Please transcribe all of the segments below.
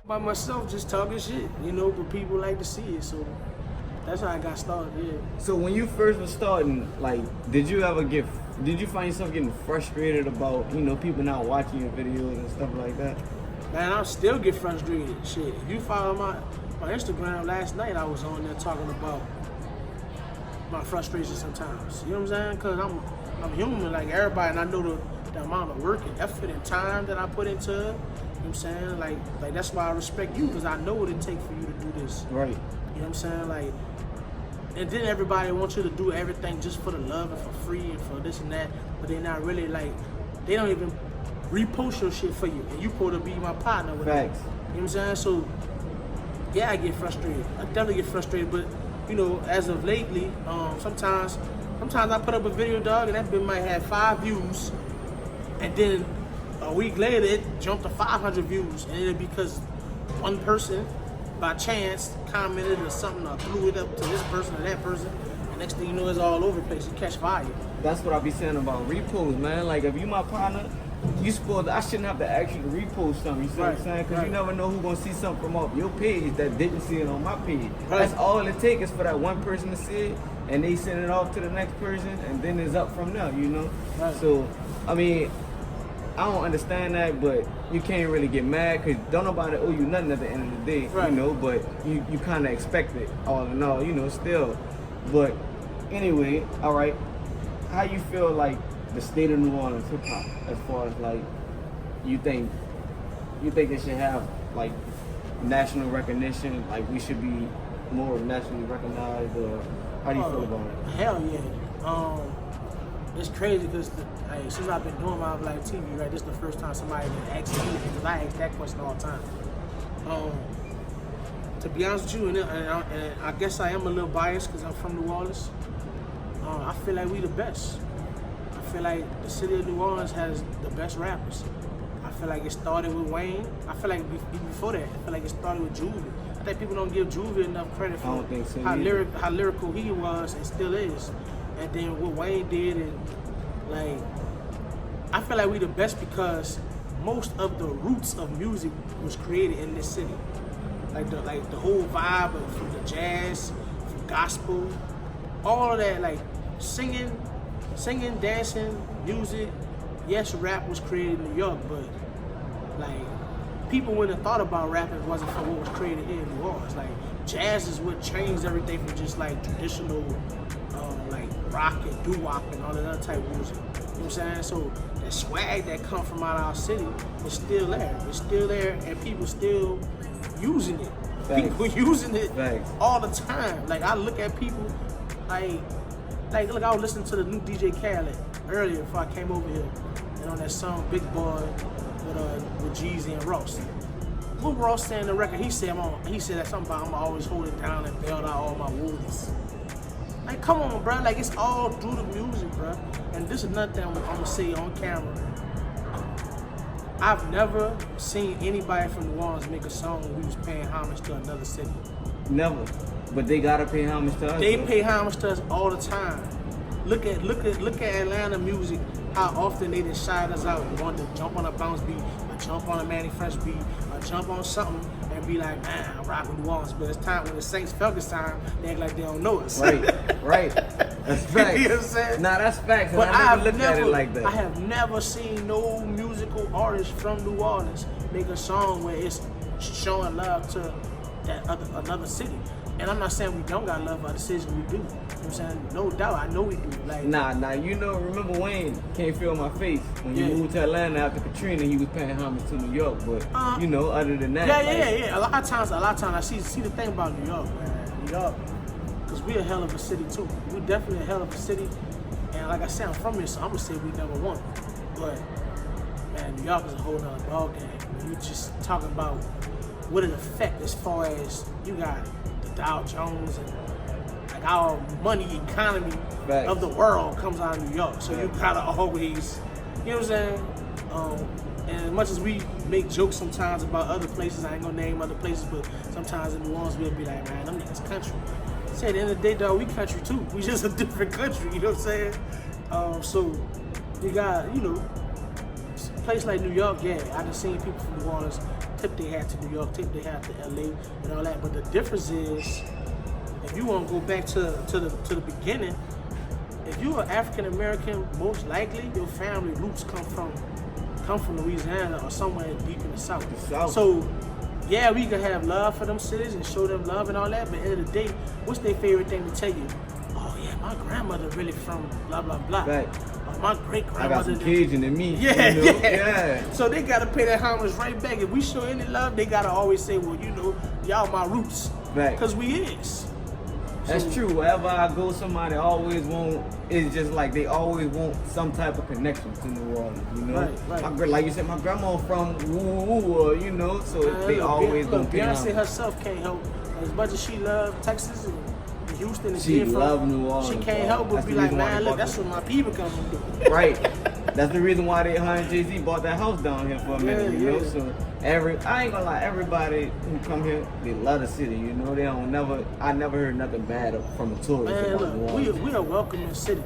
By myself, just talking shit, you know, but people like to see it, so that's how I got started, yeah. So when you first was starting, like, did you find yourself getting frustrated about, people not watching your videos and stuff like that? Man, I still get frustrated, shit. If you follow my Instagram last night, I was on there talking about my frustration sometimes, you know what I'm saying? Because I'm human like everybody, and I know the amount of work and effort and time that I put into it. You know what I'm saying? Like that's why I respect you, because I know what it takes for you to do this. Right. You know what I'm saying? Like, and then everybody wants you to do everything just for the love and for free and for this and that, but they're not really like, they don't even repost your shit for you, and you supposed to be my partner with that. Facts. You know what I'm saying? So, yeah, I get frustrated. I definitely get frustrated, but as of lately, sometimes I put up a video, dog, and that bit might have 5 views, and then a week later it jumped to 500 views, and it's because one person by chance commented or something or threw it up to this person or that person, and next thing you know it's all over the place. You catch fire. That's what I be saying about reposts, man. Like, if you my partner, I shouldn't have to ask you to repost something, you see what I'm saying? Because you never know who's gonna see something from off your page that didn't see it on my page. Right. That's all it takes is for that one person to see it, and they send it off to the next person, and then it's up from there, Right. So, I mean, I don't understand that, but you can't really get mad because don't nobody owe you nothing at the end of the day, right. But you kind of expect it all in all, still. But anyway, all right, how you feel like the state of New Orleans hip hop, as far as like you think it should have like national recognition, like we should be more nationally recognized, or how do you feel about it? Hell yeah. It's crazy because since I've been doing my Black TV, right, this is the first time somebody asked me, because I ask that question all the time. To be honest with you, and I guess I am a little biased because I'm from New Orleans, I feel like we the best. I feel like the city of New Orleans has the best rappers. I feel like it started with Wayne. I feel like before that, I feel like it started with Juvie. I think people don't give Juvie enough credit for how lyrical he was and still is. And then what Wayne did, and like, I feel like we the best because most of the roots of music was created in this city. Like the whole vibe from the jazz, from gospel, all of that, like singing, dancing, music. Yes, rap was created in New York, but like people wouldn't have thought about rap if it wasn't for what was created here in New Orleans. Like jazz is what changed everything from just like traditional like rock and doo-wop and all that other type of music. You know what I'm saying? So that swag that come from out of our city is still there. It's still there, and people still using it. Thanks. People using it Thanks. all the time. Like I look at people like look, I was listening to the new DJ Khaled earlier before I came over here, and on that song Big Boy with Jeezy and Ross. What Ross said in the record, he said that something about I'm always hold it down and bail out all my wounds. Like, come on, bro. Like, it's all through the music, bro. And this is another thing I'm gonna say on camera. I've never seen anybody from New Orleans make a song who was paying homage to another city. Never. But they gotta pay homage to us. They pay homage to us all the time. Look at Atlanta music. How often they just shot us out and wanted to jump on a bounce beat, or jump on a Manny Fresh beat, or jump on something and be like, man, I'm rocking New Orleans. But it's time when the Saints Falcons time, they act like they don't know us. Right. That's facts. You know what I'm saying? Nah, that's facts. But I never looked at it like that. I have never seen no musical artist from New Orleans make a song where it's showing love to another city. And I'm not saying we don't got love for other cities, we do. You know what I'm saying? No doubt, I know we do. Like, Nah, remember Wayne Can't Feel My Face when he moved to Atlanta after Katrina, he was paying homage to New York, but other than that. Yeah. A lot of times I see the thing about New York, man. New York, because we a hell of a city too. We definitely a hell of a city. And like I said, I'm from here, so I'm gonna say we number one. But man, New York is a whole nother ball game. You just talking about what it affect as far as you got the Dow Jones and like our money economy of the world comes out of New York. So you gotta always, you know what I'm saying? And as much as we make jokes sometimes about other places, I ain't gonna name other places, but sometimes in New Orleans we'll be like, man, them niggas country. Say at the end of the day, dog, we country too. We just a different country, you know what I'm saying? So you got, a place like New York, yeah, I done seen people from New Orleans tip they hat to New York, tip they hat to LA, and all that. But the difference is, if you want to go back to the beginning, if you're an African American, most likely your family roots come from Louisiana or somewhere deep in the South. So, yeah, we can have love for them cities and show them love and all that, but at the end of the day, what's their favorite thing to tell you? Oh yeah, my grandmother really from blah blah blah. Right. Or my great grandmother. I got some Cajun in me. Yeah, you know? yeah. So they gotta pay that homage right back. If we show any love, they gotta always say, well, you know, y'all my roots. Right. Cause we is. That's true. Wherever I go, somebody always want. It's just like they always want some type of connection to New Orleans. You know, right. Like you said, my grandma from woo, you know, so they always gonna pay Beyonce herself can't help. As much as she loves Texas and Houston and she love New Orleans. She can't help but be like, man, look, that's what my people come from doing. Right. That's the reason why her and Jay-Z bought that house down here for a minute, you know. So I ain't gonna lie, everybody who come here, they love the city, you know. I never heard nothing bad from a tourist. Man, look, we are welcoming city.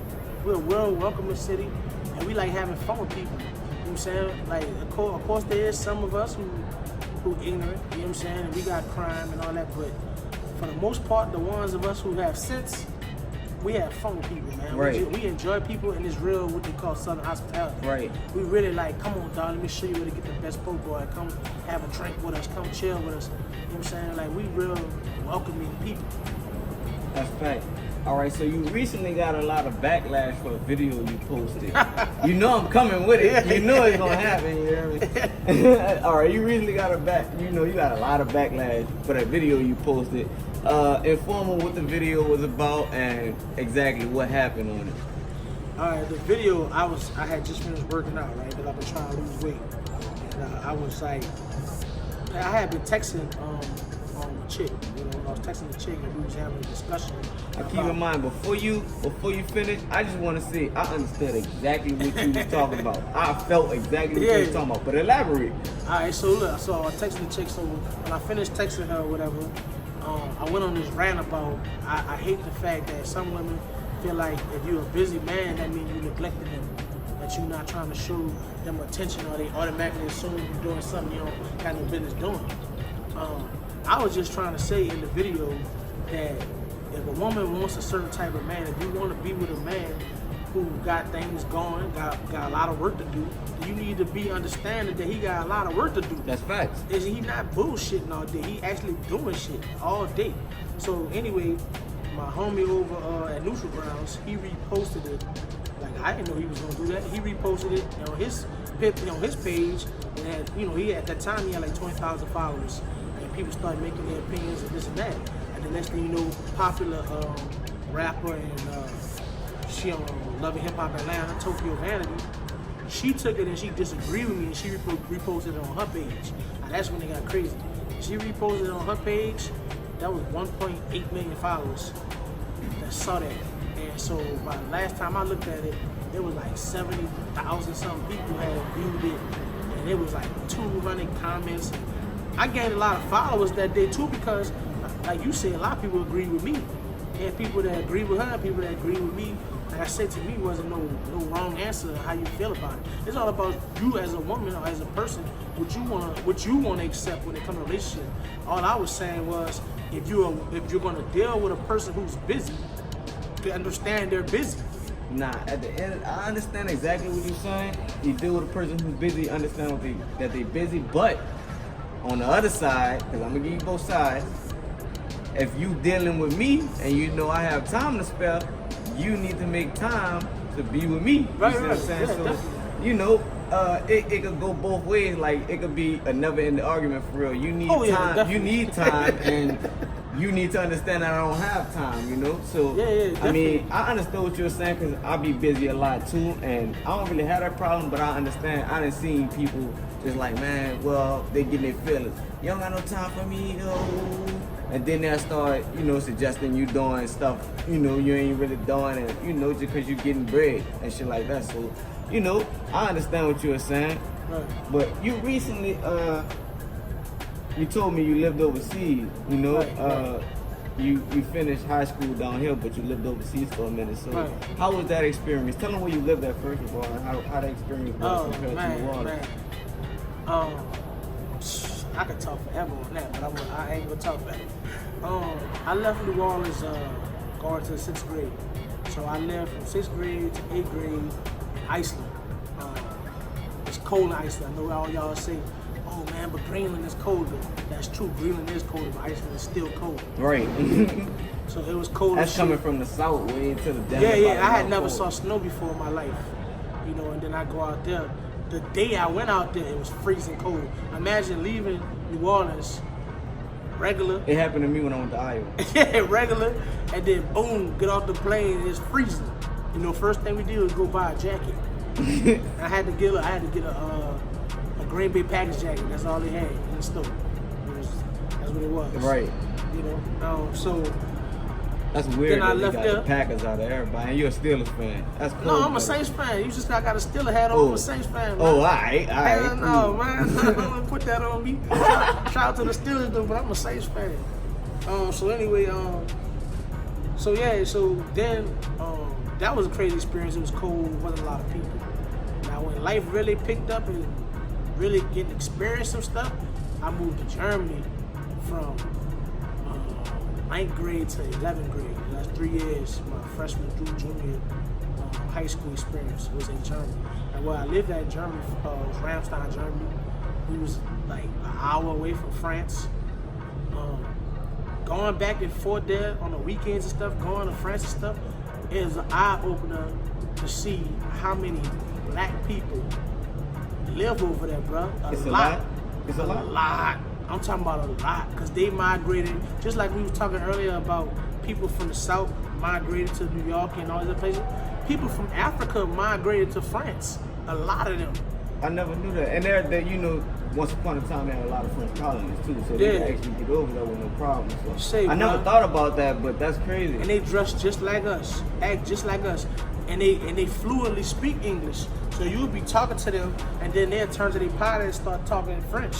We're a world welcoming city, and we like having fun with people. You know what I'm saying? Like, of course there is some of us who ignorant, you know what I'm saying? And we got crime and all that, but for the most part, the ones of us who have sense, we have fun with people, man. Right. We enjoy people, and it's real what they call Southern hospitality. Right. We really like, come on, dog, let me show you where to get the best po' boy. Come have a drink with us, come chill with us. You know what I'm saying? Like, we real welcoming people. That's fact. All right, so you recently got a lot of backlash for a video you posted. You know I'm coming with it. You know it's gonna happen. You hear me? All right, you recently got you got a lot of backlash for that video you posted. Inform me what the video was about and exactly what happened on it. All right, the video I had just finished working out, right? Because I've been trying to lose weight, and I was like, I had been texting a chick. You know, when I was texting the chick and we was having a discussion. Now keep in mind, before you finish, I just want to say I understood exactly what you was talking about. I felt exactly what you was talking about, but elaborate. All right, so look, so I texted the chick. So when I finished texting her or whatever, I went on this rant about I hate the fact that some women feel like if you're a busy man, that means you neglecting them, that you're not trying to show them attention, or they automatically assume you're doing something you don't got no business doing. I was just trying to say in the video that if a woman wants a certain type of man, if you want to be with a man who got things going, got a lot of work to do, you need to be understanding that he got a lot of work to do. That's facts. Is he not bullshitting all day? He actually doing shit all day. So anyway, my homie over at Neutral Grounds, he reposted it. Like, I didn't know he was gonna do that. He reposted it on his page, and had, he at that time he had like 20,000 followers, and people started making their opinions and this and that. And the next thing you know, popular rapper and she on Love and Hip Hop Atlanta, Tokyo Vanity, she took it and she disagreed with me, and she reposted it on her page. Now that's when it got crazy. She reposted it on her page. That was 1.8 million followers that saw that. And so by the last time I looked at it, there was like 70,000 something people had viewed it, and it was like 200 comments. I gained a lot of followers that day too, because like you said, a lot of people agree with me. And people that agree with her, people that agree with me. Like I said, to me, wasn't no wrong answer how you feel about it. It's all about you as a woman or as a person, what you want to accept when it comes to relationship. All I was saying was, if you're going to deal with a person who's busy, to understand they're busy. Nah, at the end, I understand exactly what you're saying. You deal with a person who's busy, understand that they're busy, but on the other side, because I'm gonna give you both sides, if you dealing with me and you know I have time to spare, you need to make time to be with me. Right, you see what I'm saying? Yeah, so, definitely. it could go both ways. Like, it could be a never-ending argument for real. You need time. Definitely. You need time, and you need to understand that I don't have time. So definitely. I mean, I understood what you were saying, because I be busy a lot too, and I don't really have that problem. But I understand. I done seen people just like, man, well, they getting their feelings. You don't got no time for me, and then they'll start, suggesting you doing stuff, you ain't really doing it, just because you getting bread and shit like that. So, I understand what you were saying. Right. But you recently, you told me you lived overseas, Right. You finished high school down here, but you lived overseas for a minute. So, how was that experience? Tell them where you lived at first of all, and how that experience was compared to New Orleans. I could talk forever on that, but I ain't gonna talk about it. I left New Orleans going to the 6th grade. So I lived from 6th grade to 8th grade in Iceland. It's cold in Iceland. I know all y'all say, oh man, but Greenland is colder. That's true, Greenland is colder, but Iceland is still cold. Right. So it was cold. That's coming from the south way into the desert. Yeah, I had never saw snow before in my life. You know, and then I go out there. The day I went out there, it was freezing cold. Imagine leaving New Orleans, regular. It happened to me when I went to Iowa. Yeah, regular, and then boom, get off the plane, it's freezing. You know, first thing we did was go buy a jacket. I had to get a Green Bay package jacket. That's all they had in the store. That's what it was. Right. You know, so. That's weird Then I that they left got there. the Packers out of everybody, and you're a Steelers fan. That's cool. No, I'm a Saints fan. You just got a Steeler hat on. I'm a Saints fan, man. Oh, all right. Hell no, man. I don't put that on me. Shout out to the Steelers, though, but I'm a Saints fan. So anyway, so then that was a crazy experience. It was cold, wasn't a lot of people. Now when life really picked up and really getting to experience some stuff, I moved to Germany from 9th grade to 11th grade. That's 3 years. My freshman through junior high school experience was in Germany. And where I lived at in Germany was Ramstein, Germany. We was like an hour away from France. Going back and forth there on the weekends and stuff, going to France and stuff, it was an eye-opener to see how many black people live over there, bro. It's a lot. A lot. I'm talking about a lot, because they migrated, just like we were talking earlier about people from the South migrated to New York and all these other places. People from Africa migrated to France. A lot of them. I never knew that. And they're you know, once upon a time they had a lot of French colonies too, so they could actually get over there with no problem. So I never thought about that, but that's crazy. And they dress just like us, act just like us, and they fluently speak English. So you'll be talking to them, and then they'll turn to their pilot and start talking in French.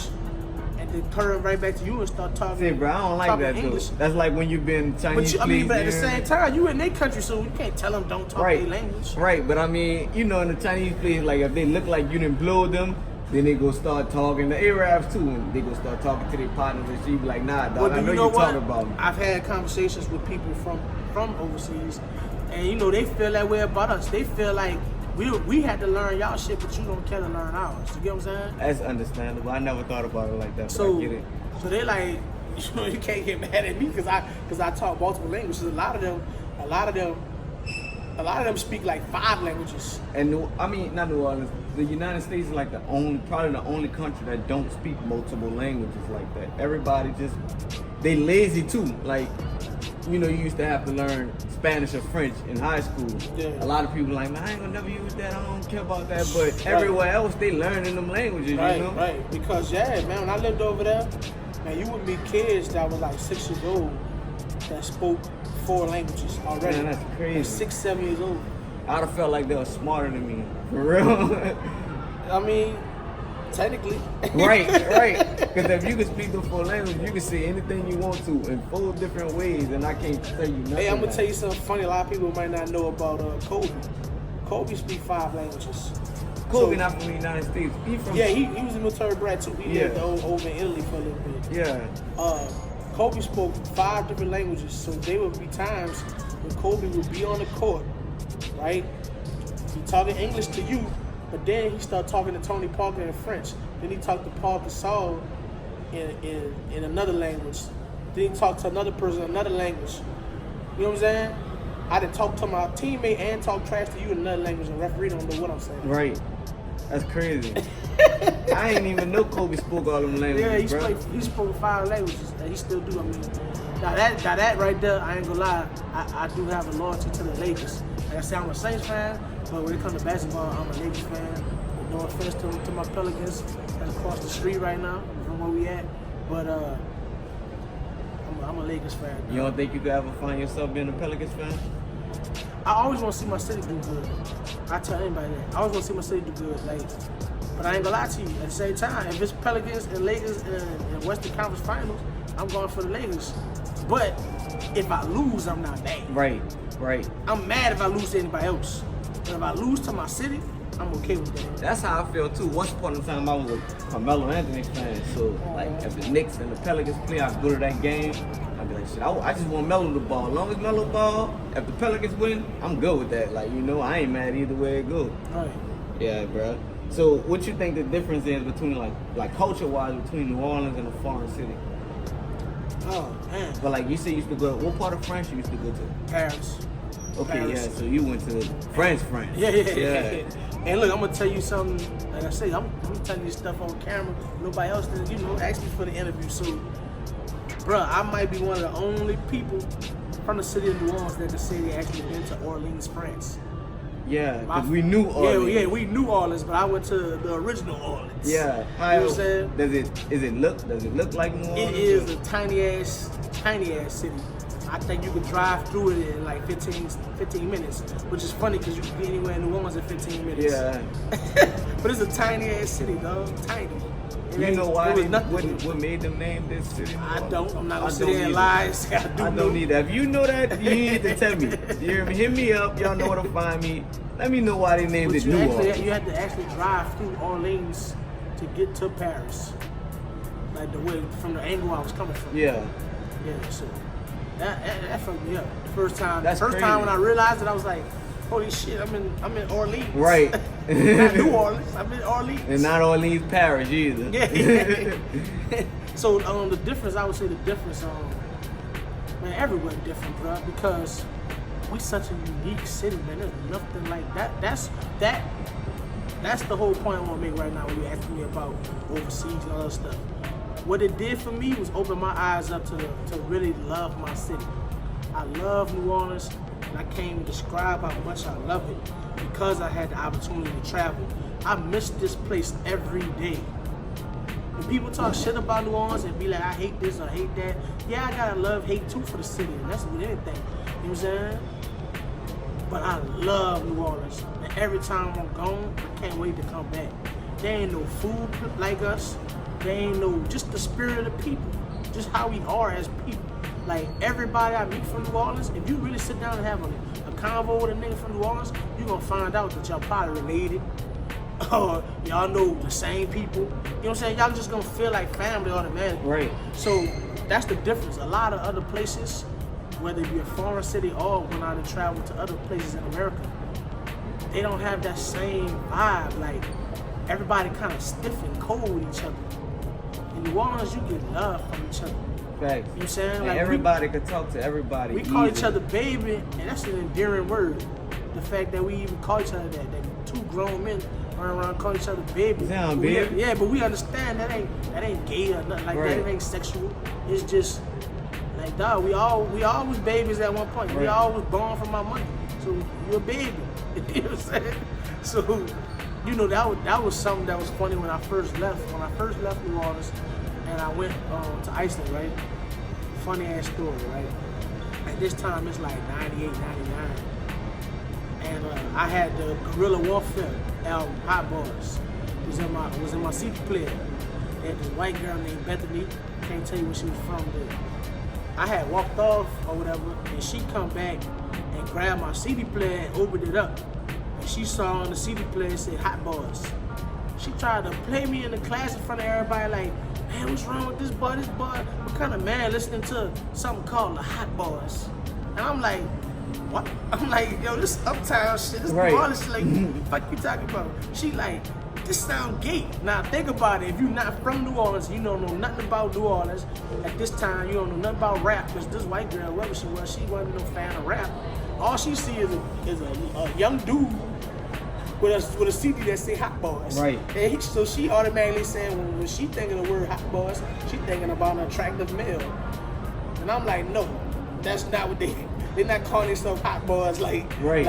And then turn right back to you and start talking. See, bro, I don't like that English. though. That's like when you've been Chinese. But at the same time, you in their country, so you can't tell them don't talk their language. Right, but I mean, you know, in the Chinese place, like if they look like you didn't blow them, then they go start talking. The Arabs too, and they go start talking to their partners, and she be like, "Nah, dog, I know you're talking about me." I've had conversations with people from overseas, and you know they feel that way about us. They feel like we had to learn y'all shit, but you don't care to learn ours. You get what I'm saying? That's understandable. I never thought about it like that, but I get it. So they like, you know, you can't get mad at me because I talk multiple languages. A lot of them speak like 5 languages. And I mean, not New Orleans. The United States is like probably the only country that don't speak multiple languages like that. Everybody they lazy too. Like, you know, you used to have to learn Spanish or French in high school. Yeah. A lot of people like, man, I ain't gonna never use that. I don't care about that. But everywhere else, they learning them languages. Right, you know? right. Because man, when I lived over there, man, you would meet kids that were like 6 years old that spoke 4 languages already. Man, that's crazy. Like 6, 7 years old. I'd have felt like they were smarter than me, for real. I mean, technically. Right. Because if you can speak the 4 languages, you can say anything you want to in 4 different ways, and I can't tell you nothing. Hey, I'm gonna tell you something funny. A lot of people might not know about Kobe. Kobe speaks 5 languages. Kobe not from the United States. He was a military brat too. He lived over in Italy for a little bit. Yeah. Kobe spoke 5 different languages, so there would be times when Kobe would be on the court, right? He talking English to you, but then he started talking to Tony Parker in French. Then he talked to Paul Gasol in another language. Then he talked to another person in another language. You know what I'm saying? I done talk to my teammate and talk trash to you in another language, and referee don't know what I'm saying. Right. That's crazy. I ain't even know Kobe spoke all them languages, he spoke 5 languages, and he still do. I mean, now that right there, I ain't gonna lie, I do have a loyalty to the Lakers. Like I said, I'm a Saints fan, but when it comes to basketball, I'm a Lakers fan. With no offense to my Pelicans that's across the street right now from where we at, but I'm a Lakers fan. You don't think you could ever find yourself being a Pelicans fan? I always want to see my city do good. I tell anybody that. I always want to see my city do good. Like, but I ain't gonna lie to you. At the same time, if it's Pelicans and Lakers in Western Conference Finals, I'm going for the Lakers. But if I lose, I'm not mad. Right. I'm mad if I lose to anybody else. But if I lose to my city, I'm okay with that. That's how I feel too. Once upon a time, I was a Carmelo Anthony fan. So, like, if the Knicks and the Pelicans play, I go to that game. I'd be like, shit, I just want Melo the ball. As long as Melo ball, if the Pelicans win, I'm good with that. Like, I ain't mad either way it goes. Right. Yeah, bro. So, what you think the difference is between, like culture-wise, between New Orleans and a foreign city? Oh, man. But, like, you said you used to go, what part of France you used to go to? Paris. Okay, Paris. yeah, so you went to France. Yeah. And look, I'm gonna tell you something. Like I say, I'm telling you stuff on camera. Nobody else did, asked me for the interview. So, bruh, I might be one of the only people from the city of New Orleans that can say they actually been to Orleans, France. Yeah, because we knew Orleans. Yeah, we knew Orleans, but I went to the original Orleans. Yeah, you know what I'm saying? Does it look like New Orleans? It is a tiny ass city. I think you could drive through it in like 15 minutes, which is funny because you can be anywhere in New Orleans in 15 minutes. Yeah. But it's a tiny ass city, dog. Tiny. You know why? What made them name this city? I don't. I'm not gonna sit there and lie and say I do. I don't need that. If you know that, you need to tell me. You hear me? Hit me up. Y'all know where to find me. Let me know why they named it New Orleans. You had to actually drive through Orleans to get to Paris, like the way from the angle I was coming from. Yeah. Yeah. So that fucked me up. The first time. That's first crazy. time when I realized it, I was like, holy shit, I'm in Orleans. Right. Not New Orleans. I'm in Orleans. And not Orleans Parish either. Yeah. So the difference, I would say the difference, man, everywhere different, bro, because we such a unique city, man. There's nothing like that. That's the whole point I want to make right now when you asking me about overseas and all that stuff. What it did for me was open my eyes up to really love my city. I love New Orleans, and I can't even describe how much I love it because I had the opportunity to travel. I miss this place every day. When people talk shit about New Orleans and be like, I hate this or I hate that, yeah, I gotta love, hate too for the city, and that's with anything. You know what I'm saying? But I love New Orleans, and every time I'm gone, I can't wait to come back. There ain't no food like us. There ain't no, just the spirit of the people, just how we are as people. Like, everybody I meet from New Orleans, if you really sit down and have a convo with a nigga from New Orleans, you're gonna find out that y'all probably related, or y'all know the same people. You know what I'm saying? Y'all just gonna feel like family automatically. Right. So that's the difference. A lot of other places, whether it be a foreign city or when I travel to other places in America, they don't have that same vibe. Like, everybody kind of stiff and cold with each other. In New Orleans, you get love from each other. Facts. You know what I'm saying? And like everybody could talk to everybody. We call each other baby, and that's an endearing word. The fact that we even call each other that two grown men run around calling each other baby. Sound big. Yeah, but we understand that ain't gay or nothing like that. It ain't sexual. It's just like, dog, we all was babies at one point. Right. We all was born from our mother. So you're a baby. You know what I'm saying? So, that was something that was funny when I first left. When I first left New Orleans and I went to Iceland, right? Funny ass story, right? At this time, it's like 98, 99. And I had the Guerrilla Warfare album, Hot Boys. It was in my CD player. And this white girl named Bethany, can't tell you where she was from, but I had walked off or whatever, and she come back and grabbed my CD player and opened it up. And she saw on the CD player it said Hot Boys. She tried to play me in the class in front of everybody like, man, what's wrong with this boy? This boy, what kind of man listening to something called the Hot Boys? And I'm like, what? I'm like, yo, this uptown shit, this New Orleans shit, like, what the fuck you talking about? She like, this sound gay. Now think about it, if you're not from New Orleans, you don't know nothing about New Orleans. At this time, you don't know nothing about rap, because this white girl, whoever she wasn't no fan of rap. All she see is a young dude with a CD that say Hot Boys. Right. And so she automatically saying, when she thinking the word Hot Boys, she thinking about an attractive male. And I'm like, no, that's not what they're not calling themselves Hot Boys like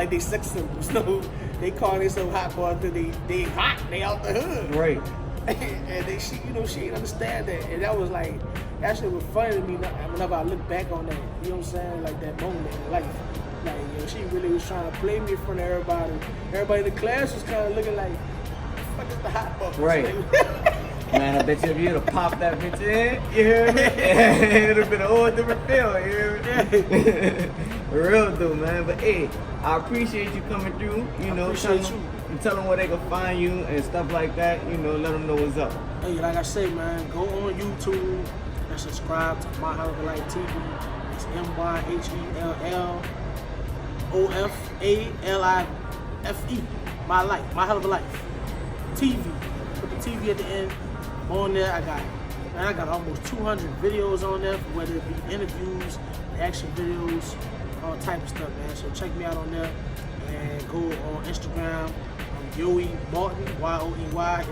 they sex symbols. No, they call themselves Hot Boys because they hot, they out the hood. Right. And she didn't understand that. And that was like, that shit was funny to me whenever I look back on that. You know what I'm saying? Like that moment in life. Like, she really was trying to play me in front of everybody. Everybody in the class was kind of looking like, what the fuck is the Hot Boys? Right. Man, I bet you if you'd have popped that bitch in, you hear me? It would have been a whole different feel, you hear me? Real dude, man. But hey, I appreciate you coming through. and tell them where they can find you and stuff like that. You know, let them know what's up. Hey, like I say, man, go on YouTube and subscribe to My Hell of a Life TV. It's MYHELLOFALIFE. My Life, My Hell of a Life TV. Put the TV at the end. On there, I got almost 200 videos on there, whether it be interviews, action videos, all type of stuff, man. So check me out on there and go on Instagram. Yoey Martin, YOEY_MARTIN_My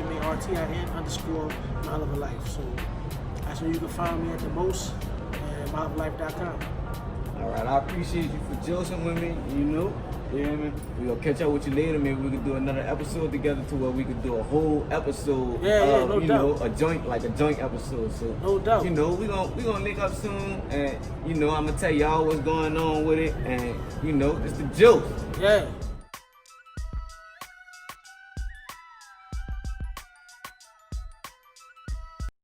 Hell of a Life. So that's where you can find me at the most, and myhelofalife.com. All right, I appreciate you for Jocin with me. You know, yeah, man. We gonna catch up with you later. Maybe we can do another episode together to where we could do a whole episode. Yeah, no you doubt. know, a joint episode. So no doubt. You know, we gonna link up soon, and you know, I'm gonna tell y'all what's going on with it, and you know, it's the Joke. Yeah.